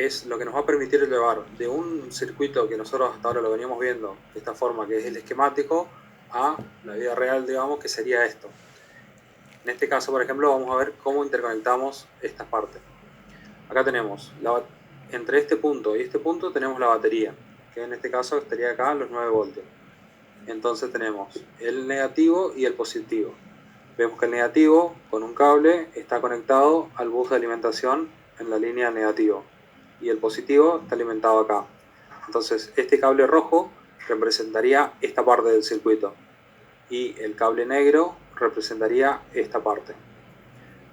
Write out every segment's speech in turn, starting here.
es lo que nos va a permitir llevar de un circuito que nosotros hasta ahora lo veníamos viendo de esta forma, que es el esquemático, a la vida real, digamos, que sería esto. En este caso, por ejemplo, vamos a ver cómo interconectamos estas partes. Acá tenemos, entre este punto y este punto tenemos la batería, que en este caso estaría acá los 9 voltios. Entonces tenemos el negativo y el positivo. Vemos que el negativo, con un cable, está conectado al bus de alimentación en la línea negativo. Y el positivo está alimentado acá. Entonces este cable rojo representaría esta parte del circuito. Y el cable negro representaría esta parte.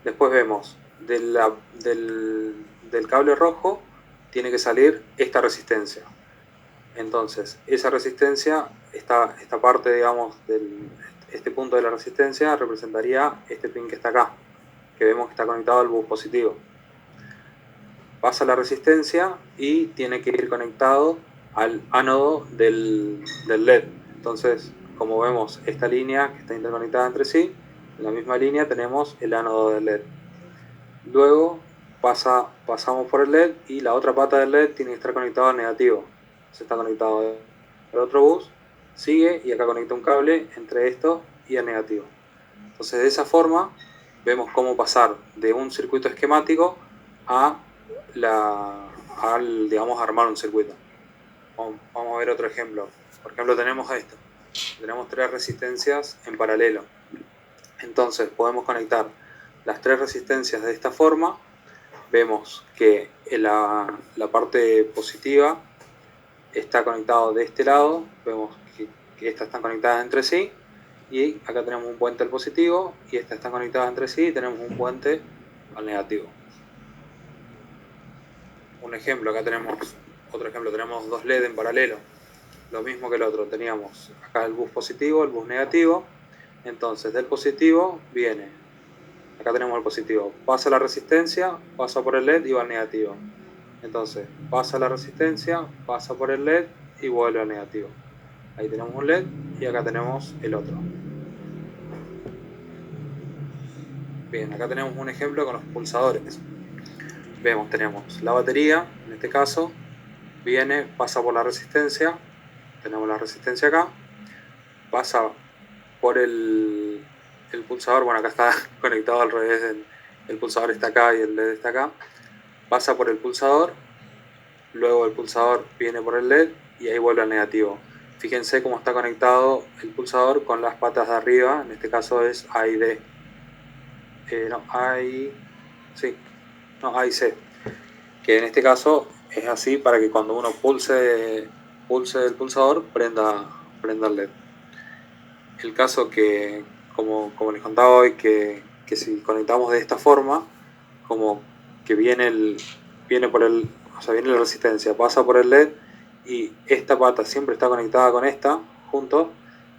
Después vemos, del cable rojo tiene que salir esta resistencia. Entonces, esa resistencia, esta parte, digamos, este punto de la resistencia representaría este pin que está acá, que vemos que está conectado al bus positivo. Pasa la resistencia y tiene que ir conectado al ánodo del LED. Entonces, como vemos esta línea que está interconectada entre sí, en la misma línea tenemos el ánodo del LED. Luego pasamos por el LED y la otra pata del LED tiene que estar conectada al negativo. Se está conectado al otro bus, sigue y acá conecta un cable entre esto y el negativo. Entonces de esa forma vemos cómo pasar de un circuito esquemático digamos, armar un circuito. Vamos a ver otro ejemplo. Por ejemplo, tenemos esto. Tenemos 3 resistencias en paralelo. Entonces podemos conectar las 3 resistencias de esta forma. Vemos que la parte positiva está conectada de este lado. Vemos que estas están conectadas entre sí. Y acá tenemos un puente al positivo. Y estas están conectadas entre sí. Y tenemos un puente al negativo. Un ejemplo, acá tenemos otro ejemplo. Tenemos 2 LED en paralelo. Lo mismo que el otro. Teníamos acá el bus positivo, el bus negativo. Entonces del positivo viene, acá tenemos el positivo, pasa la resistencia, pasa por el LED y va al negativo. Entonces pasa la resistencia, pasa por el LED y vuelve al negativo. Ahí tenemos un LED y acá tenemos el otro. Bien, acá tenemos un ejemplo con los pulsadores. Vemos, tenemos la batería, en este caso, viene, pasa por la resistencia, tenemos la resistencia acá, pasa por el pulsador, bueno, acá está conectado al revés, el pulsador está acá y el LED está acá, pasa por el pulsador, luego el pulsador viene por el LED y ahí vuelve al negativo. Fíjense cómo está conectado el pulsador con las patas de arriba, en este caso es A y D. A y C, que en este caso es así para que cuando uno pulse el pulsador prenda el LED. El caso que, como les contaba hoy, que si conectamos de esta forma, como que viene la resistencia, pasa por el LED y esta pata siempre está conectada con esta juntos.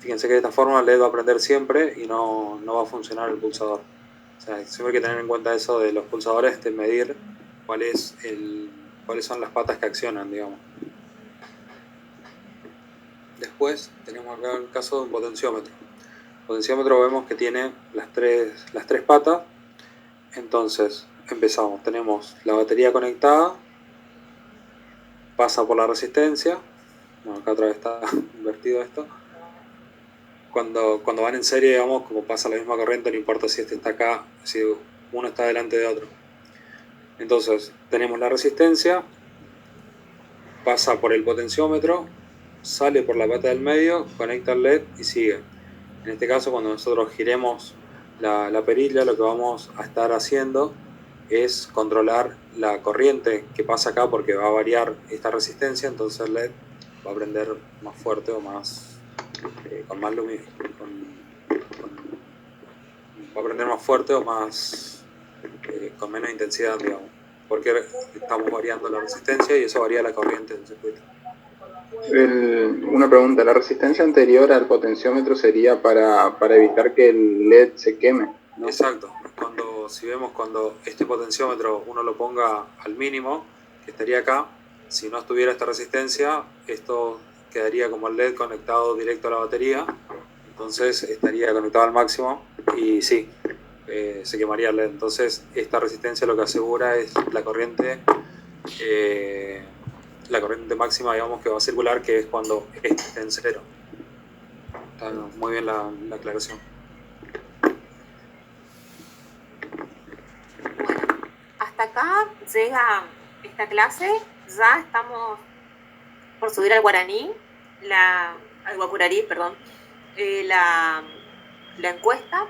Fíjense que de esta forma el LED va a prender siempre y no va a funcionar el pulsador. O sea, siempre hay que tener en cuenta eso de los pulsadores, de medir cuáles son las patas que accionan, digamos. Después tenemos acá el caso de un potenciómetro. El potenciómetro vemos que tiene las tres patas. Entonces empezamos, tenemos la batería conectada, pasa por la resistencia. Bueno, acá otra vez está invertido esto. Cuando van en serie, digamos, como pasa la misma corriente, no importa si este está acá, si uno está delante de otro. Entonces tenemos la resistencia, pasa por el potenciómetro, sale por la pata del medio, conecta el LED y sigue. En este caso, cuando nosotros giremos la perilla, lo que vamos a estar haciendo es controlar la corriente que pasa acá, porque va a variar esta resistencia. Entonces el LED va a prender más fuerte o más con más luminancia, va a prender más fuerte o más con menos intensidad, digamos, porque estamos variando la resistencia y eso varía la corriente del circuito. Una pregunta, ¿la resistencia anterior al potenciómetro sería para evitar que el LED se queme, ¿no? Exacto. Si vemos cuando este potenciómetro uno lo ponga al mínimo, que estaría acá, si no estuviera esta resistencia, esto quedaría como el LED conectado directo a la batería, entonces estaría conectado al máximo y sí, se quemaría el LED. Entonces esta resistencia lo que asegura es la corriente la corriente máxima, digamos, que va a circular, que es cuando esté en cero. Está muy bien la aclaración. Bueno, hasta acá llega esta clase. Ya estamos por subir al guaraní, al guacurarí, perdón, la encuesta.